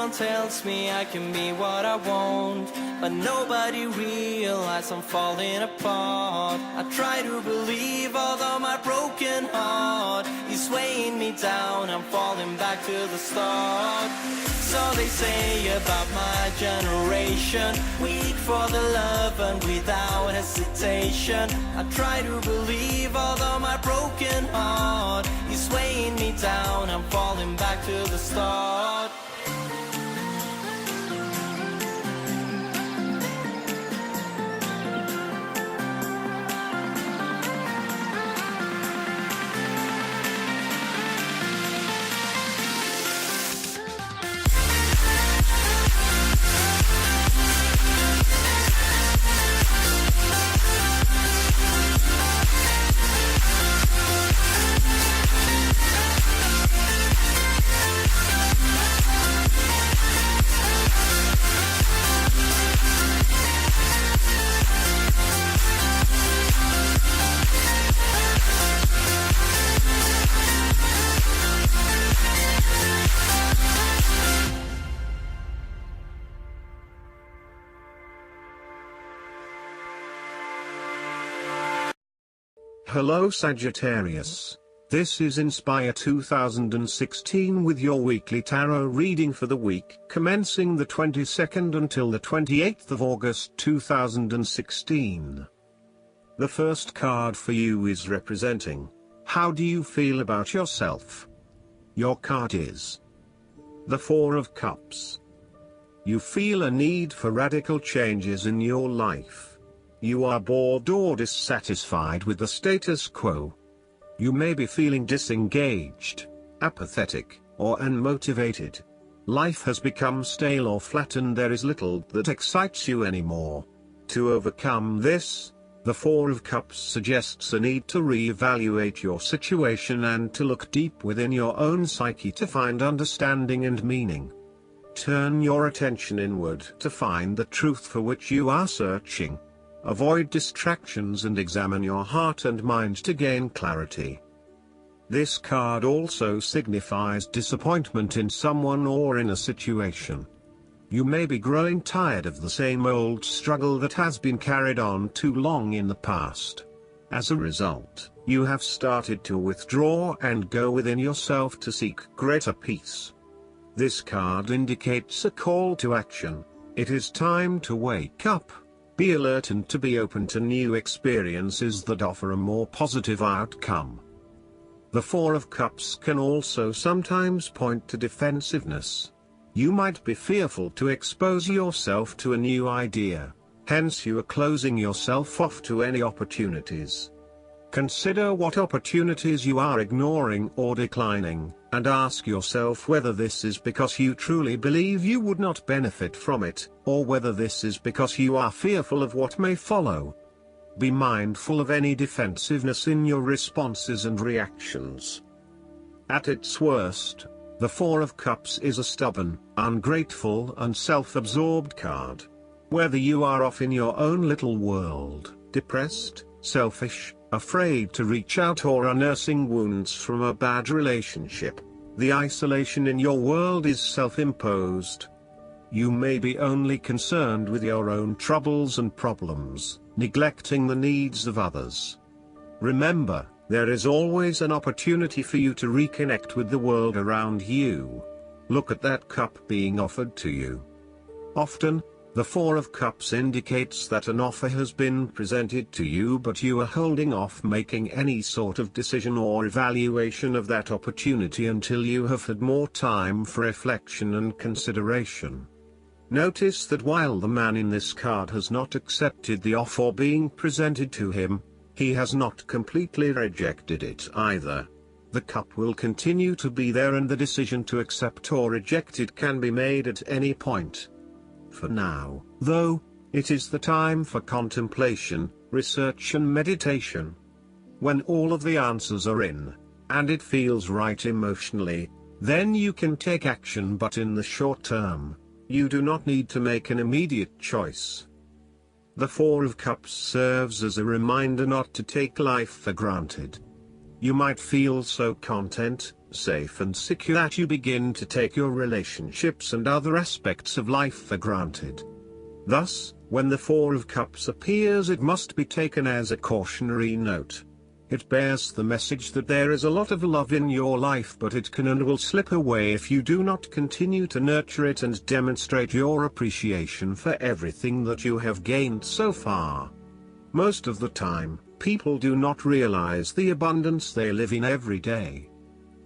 everyone tells me I can be what I want, but nobody realizes I'm falling apart. I try to believe, although my broken heart is weighing me down, I'm falling back to the start. So they say about my generation, weak for the love and without hesitation. I try to believe, although my broken heart is weighing me down, I'm falling back to the start. Hello Sagittarius. This is Inspire 2016 with your weekly tarot reading for the week commencing the 22nd until the 28th of August 2016. The first card for you is representing, how do you feel about yourself? Your card is the Four of Cups. You feel a need for radical changes in your life. You are bored or dissatisfied with the status quo. You may be feeling disengaged, apathetic, or unmotivated. Life has become stale or flat and there is little that excites you anymore. To overcome this, the Four of Cups suggests a need to re-evaluate your situation and to look deep within your own psyche to find understanding and meaning. Turn your attention inward to find the truth for which you are searching. Avoid distractions and examine your heart and mind to gain clarity. This card also signifies disappointment in someone or in a situation. You may be growing tired of the same old struggle that has been carried on too long in the past. As a result, you have started to withdraw and go within yourself to seek greater peace. This card indicates a call to action. It is time to wake up. Be alert and to be open to new experiences that offer a more positive outcome. The Four of Cups can also sometimes point to defensiveness. You might be fearful to expose yourself to a new idea, hence you are closing yourself off to any opportunities. Consider what opportunities you are ignoring or declining, and ask yourself whether this is because you truly believe you would not benefit from it, or whether this is because you are fearful of what may follow. Be mindful of any defensiveness in your responses and reactions. At its worst, the Four of Cups is a stubborn, ungrateful and self-absorbed card. Whether you are off in your own little world, depressed, selfish, afraid to reach out or are nursing wounds from a bad relationship, the isolation in your world is self-imposed. You may be only concerned with your own troubles and problems, neglecting the needs of others. Remember, there is always an opportunity for you to reconnect with the world around you. Look at that cup being offered to you. Often, the Four of Cups indicates that an offer has been presented to you but you are holding off making any sort of decision or evaluation of that opportunity until you have had more time for reflection and consideration. Notice that while the man in this card has not accepted the offer being presented to him, he has not completely rejected it either. The cup will continue to be there and the decision to accept or reject it can be made at any point. For now, though, it is the time for contemplation, research and meditation. When all of the answers are in, and it feels right emotionally, then you can take action, but in the short term, you do not need to make an immediate choice. The Four of Cups serves as a reminder not to take life for granted. You might feel so content, safe and secure that you begin to take your relationships and other aspects of life for granted. Thus, when the Four of Cups appears, it must be taken as a cautionary note. It bears the message that there is a lot of love in your life, but it can and will slip away if you do not continue to nurture it and demonstrate your appreciation for everything that you have gained so far. Most of the time, people do not realize the abundance they live in every day.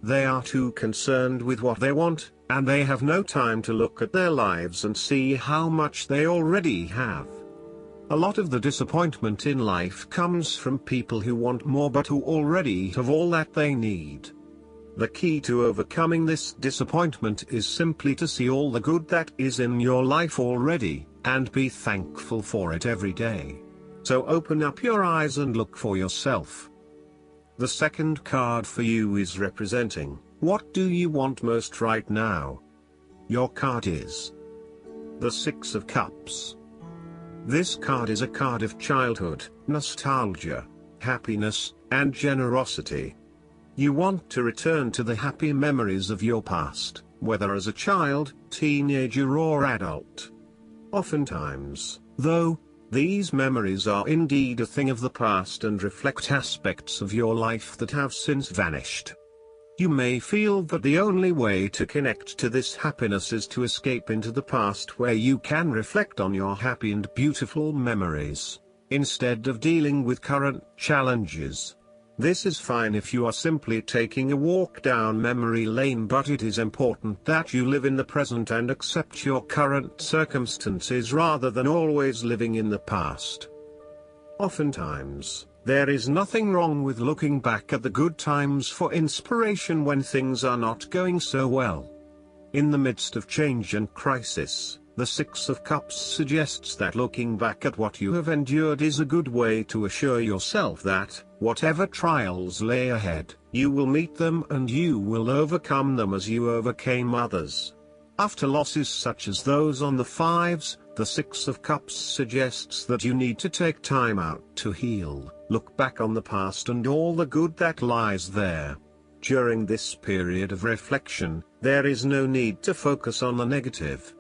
They are too concerned with what they want, and they have no time to look at their lives and see how much they already have. A lot of the disappointment in life comes from people who want more but who already have all that they need. The key to overcoming this disappointment is simply to see all the good that is in your life already, and be thankful for it every day. So open up your eyes and look for yourself. The second card for you is representing, what do you want most right now? Your card is the Six of Cups. This card is a card of childhood, nostalgia, happiness, and generosity. You want to return to the happy memories of your past, whether as a child, teenager or adult. Oftentimes, though, these memories are indeed a thing of the past and reflect aspects of your life that have since vanished. You may feel that the only way to connect to this happiness is to escape into the past, where you can reflect on your happy and beautiful memories, instead of dealing with current challenges. This is fine if you are simply taking a walk down memory lane, but it is important that you live in the present and accept your current circumstances rather than always living in the past. Oftentimes, there is nothing wrong with looking back at the good times for inspiration when things are not going so well. In the midst of change and crisis, the Six of Cups suggests that looking back at what you have endured is a good way to assure yourself that, whatever trials lay ahead, you will meet them and you will overcome them as you overcame others. After losses such as those on the fives, the Six of Cups suggests that you need to take time out to heal, look back on the past and all the good that lies there. During this period of reflection, there is no need to focus on the negative.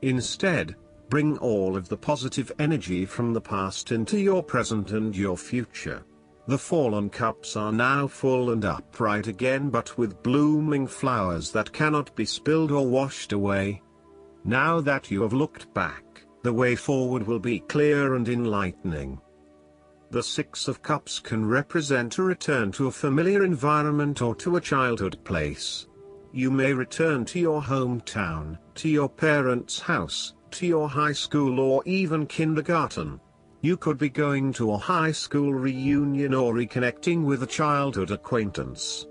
Instead, bring all of the positive energy from the past into your present and your future. The fallen cups are now full and upright again, but with blooming flowers that cannot be spilled or washed away. Now that you have looked back, the way forward will be clear and enlightening. The Six of Cups can represent a return to a familiar environment or to a childhood place. You may return to your hometown, to your parents' house, to your high school or even kindergarten. You could be going to a high school reunion or reconnecting with a childhood acquaintance.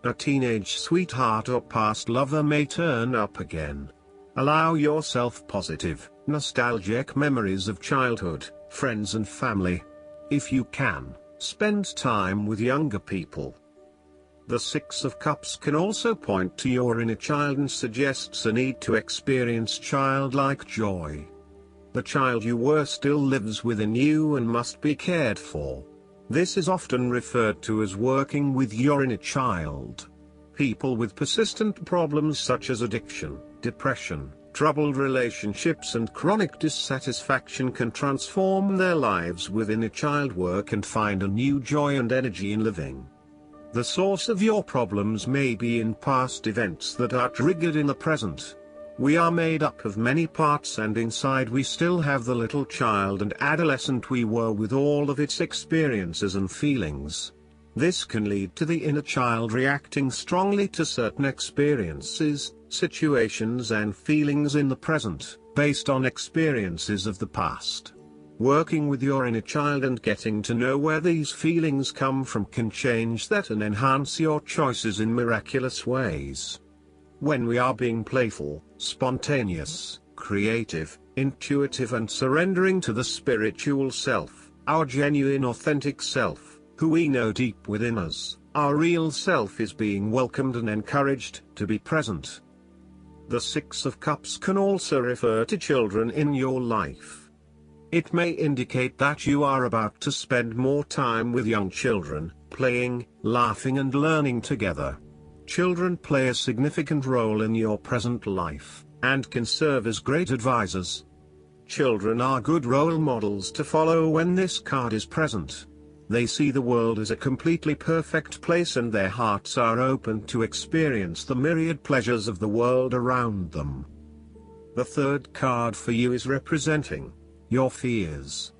A teenage sweetheart or past lover may turn up again. Allow yourself positive, nostalgic memories of childhood, friends and family. If you can, spend time with younger people. The Six of Cups can also point to your inner child and suggests a need to experience childlike joy. The child you were still lives within you and must be cared for. This is often referred to as working with your inner child. People with persistent problems such as addiction, depression, troubled relationships and chronic dissatisfaction can transform their lives with inner child work and find a new joy and energy in living. The source of your problems may be in past events that are triggered in the present. We are made up of many parts, and inside we still have the little child and adolescent we were with all of its experiences and feelings. This can lead to the inner child reacting strongly to certain experiences, situations and feelings in the present, based on experiences of the past. Working with your inner child and getting to know where these feelings come from can change that and enhance your choices in miraculous ways. When we are being playful, spontaneous, creative, intuitive and surrendering to the spiritual self, our genuine authentic self, who we know deep within us, our real self is being welcomed and encouraged to be present. The Six of Cups can also refer to children in your life. It may indicate that you are about to spend more time with young children, playing, laughing and learning together. Children play a significant role in your present life, and can serve as great advisors. Children are good role models to follow when this card is present. They see the world as a completely perfect place and their hearts are open to experience the myriad pleasures of the world around them. The third card for you is representing your fears.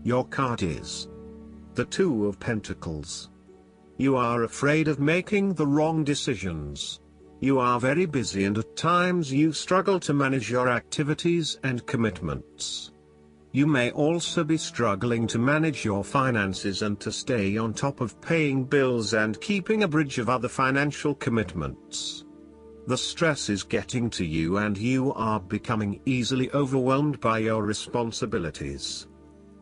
Your card is the Two of Pentacles. You are afraid of making the wrong decisions. You are very busy and at times you struggle to manage your activities and commitments. You may also be struggling to manage your finances and to stay on top of paying bills and keeping a bridge of other financial commitments. The stress is getting to you and you are becoming easily overwhelmed by your responsibilities.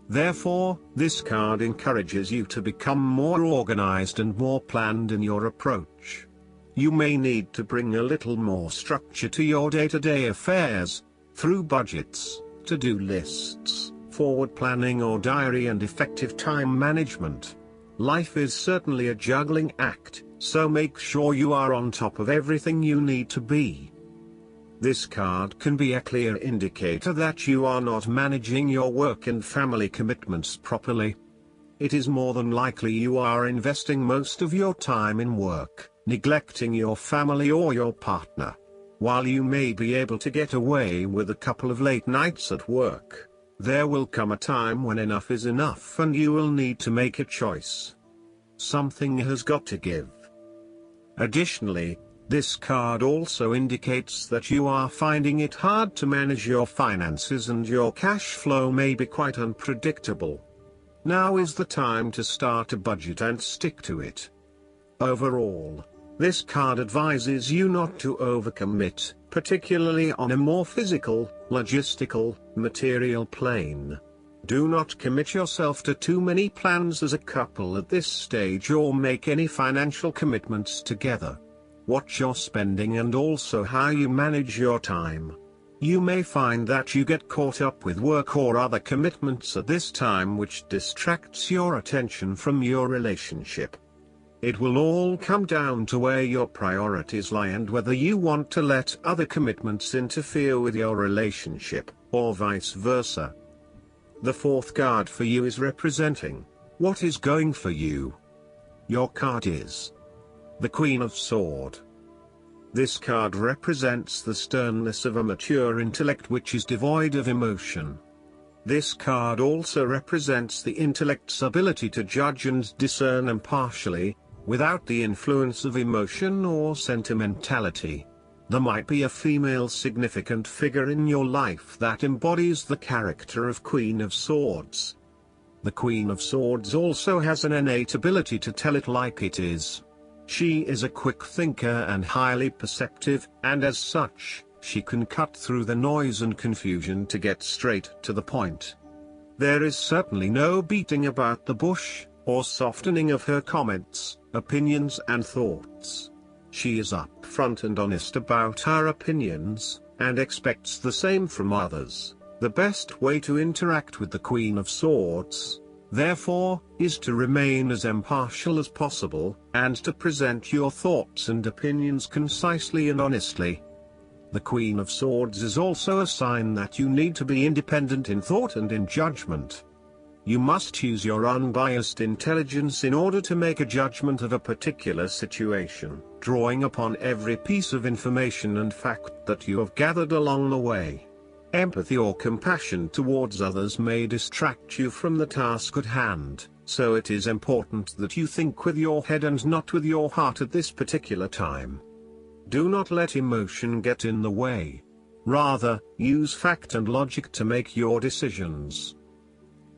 Therefore, this card encourages you to become more organized and more planned in your approach. You may need to bring a little more structure to your day-to-day affairs, through budgets, to-do lists, forward planning or diary and effective time management. Life is certainly a juggling act, so make sure you are on top of everything you need to be. This card can be a clear indicator that you are not managing your work and family commitments properly. It is more than likely you are investing most of your time in work, neglecting your family or your partner. While you may be able to get away with a couple of late nights at work, there will come a time when enough is enough and you will need to make a choice. Something has got to give. Additionally, this card also indicates that you are finding it hard to manage your finances and your cash flow may be quite unpredictable. Now is the time to start a budget and stick to it. Overall, this card advises you not to overcommit, particularly on a more physical, logistical, material plane. Do not commit yourself to too many plans as a couple at this stage or make any financial commitments together. Watch your spending and also how you manage your time. You may find that you get caught up with work or other commitments at this time which distracts your attention from your relationship. It will all come down to where your priorities lie and whether you want to let other commitments interfere with your relationship, or vice versa. The fourth card for you is representing what is going for you. Your card is the Queen of Swords. This card represents the sternness of a mature intellect which is devoid of emotion. This card also represents the intellect's ability to judge and discern impartially, without the influence of emotion or sentimentality. There might be a female significant figure in your life that embodies the character of Queen of Swords. The Queen of Swords also has an innate ability to tell it like it is. She is a quick thinker and highly perceptive, and as such, she can cut through the noise and confusion to get straight to the point. There is certainly no beating about the bush, or softening of her comments, opinions and thoughts. She is upfront and honest about her opinions, and expects the same from others. The best way to interact with the Queen of Swords, therefore, is to remain as impartial as possible, and to present your thoughts and opinions concisely and honestly. The Queen of Swords is also a sign that you need to be independent in thought and in judgment. You must use your unbiased intelligence in order to make a judgment of a particular situation, drawing upon every piece of information and fact that you have gathered along the way. Empathy or compassion towards others may distract you from the task at hand, so it is important that you think with your head and not with your heart at this particular time. Do not let emotion get in the way. Rather, use fact and logic to make your decisions.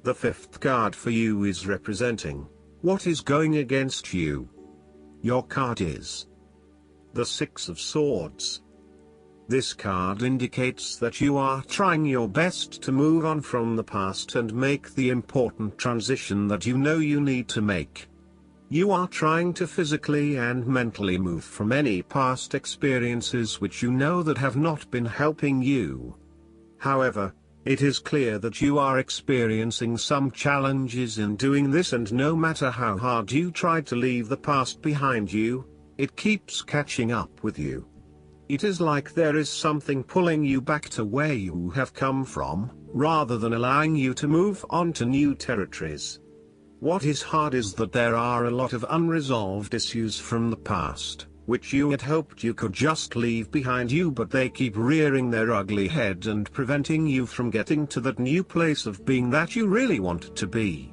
The fifth card for you is representing what is going against you. Your card is the Six of Swords. This card indicates that you are trying your best to move on from the past and make the important transition that you know you need to make. You are trying to physically and mentally move from any past experiences which you know that have not been helping you. However, it is clear that you are experiencing some challenges in doing this, and no matter how hard you try to leave the past behind you, it keeps catching up with you. It is like there is something pulling you back to where you have come from, rather than allowing you to move on to new territories. What is hard is that there are a lot of unresolved issues from the past, which you had hoped you could just leave behind you, but they keep rearing their ugly head and preventing you from getting to that new place of being that you really want to be.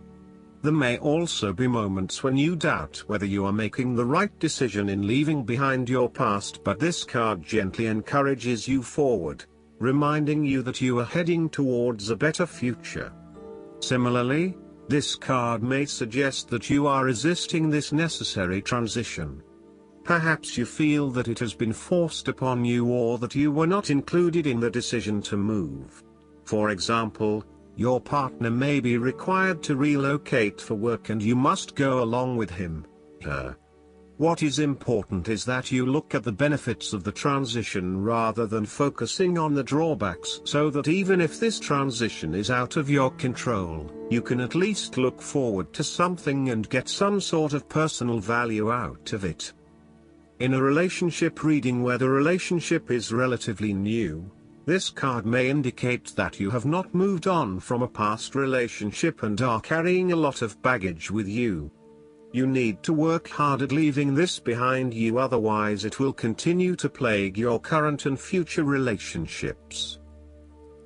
There may also be moments when you doubt whether you are making the right decision in leaving behind your past, but this card gently encourages you forward, reminding you that you are heading towards a better future. Similarly, this card may suggest that you are resisting this necessary transition. Perhaps you feel that it has been forced upon you, or that you were not included in the decision to move. For example, your partner may be required to relocate for work and you must go along with him, her. What is important is that you look at the benefits of the transition rather than focusing on the drawbacks, so that even if this transition is out of your control, you can at least look forward to something and get some sort of personal value out of it. In a relationship reading where the relationship is relatively new, this card may indicate that you have not moved on from a past relationship and are carrying a lot of baggage with you. You need to work hard at leaving this behind you, otherwise it will continue to plague your current and future relationships.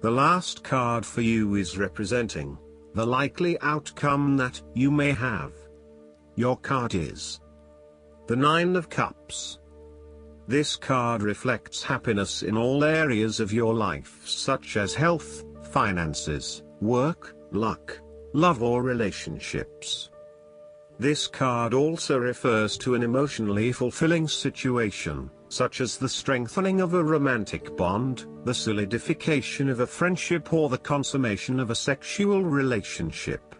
The last card for you is representing the likely outcome that you may have. Your card is the Nine of Cups. This card reflects happiness in all areas of your life, such as health, finances, work, luck, love or relationships. This card also refers to an emotionally fulfilling situation, such as the strengthening of a romantic bond, the solidification of a friendship, or the consummation of a sexual relationship.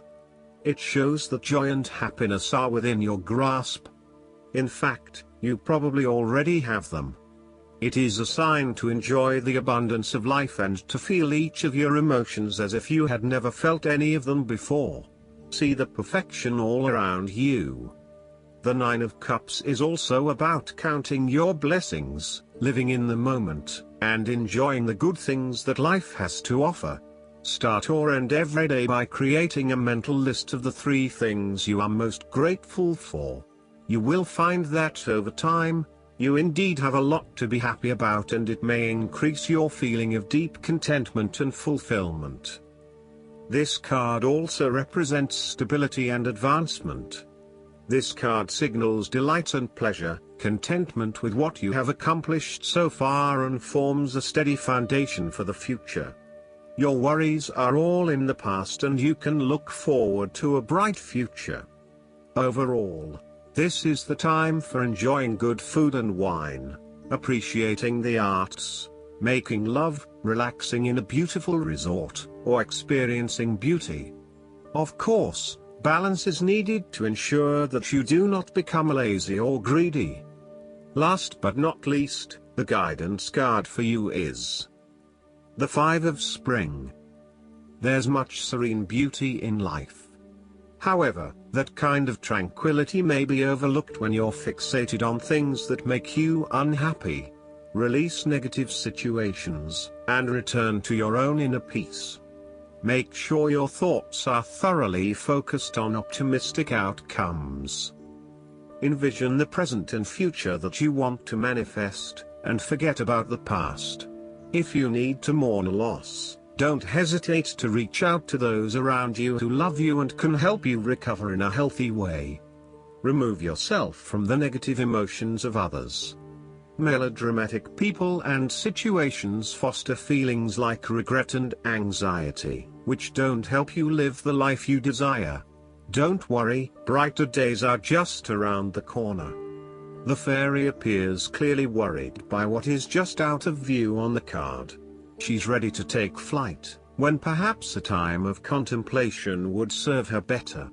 It shows that joy and happiness are within your grasp. In fact, you probably already have them. It is a sign to enjoy the abundance of life and to feel each of your emotions as if you had never felt any of them before. See the perfection all around you. The Nine of Cups is also about counting your blessings, living in the moment, and enjoying the good things that life has to offer. Start or end every day by creating a mental list of the 3 things you are most grateful for. You will find that over time, you indeed have a lot to be happy about, and it may increase your feeling of deep contentment and fulfillment. This card also represents stability and advancement. This card signals delight and pleasure, contentment with what you have accomplished so far, and forms a steady foundation for the future. Your worries are all in the past and you can look forward to a bright future. Overall, this is the time for enjoying good food and wine, appreciating the arts, making love, relaxing in a beautiful resort, or experiencing beauty. Of course, balance is needed to ensure that you do not become lazy or greedy. Last but not least, the guidance card for you is the Five of Spring. There's much serene beauty in life. However, that kind of tranquility may be overlooked when you're fixated on things that make you unhappy. Release negative situations, and return to your own inner peace. Make sure your thoughts are thoroughly focused on optimistic outcomes. Envision the present and future that you want to manifest, and forget about the past. If you need to mourn a loss, don't hesitate to reach out to those around you who love you and can help you recover in a healthy way. Remove yourself from the negative emotions of others. Melodramatic people and situations foster feelings like regret and anxiety, which don't help you live the life you desire. Don't worry, brighter days are just around the corner. The fairy appears clearly worried by what is just out of view on the card. She's ready to take flight, when perhaps a time of contemplation would serve her better.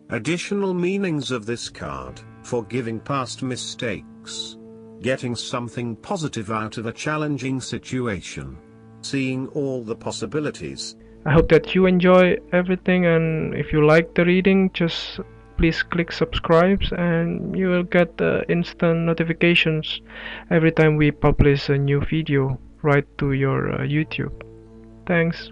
Additional meanings of this card: forgiving past mistakes, getting something positive out of a challenging situation, seeing all the possibilities. I hope that you enjoy everything, and if you like the reading, just please click subscribe and you will get instant notifications every time we publish a new video right to your YouTube. Thanks.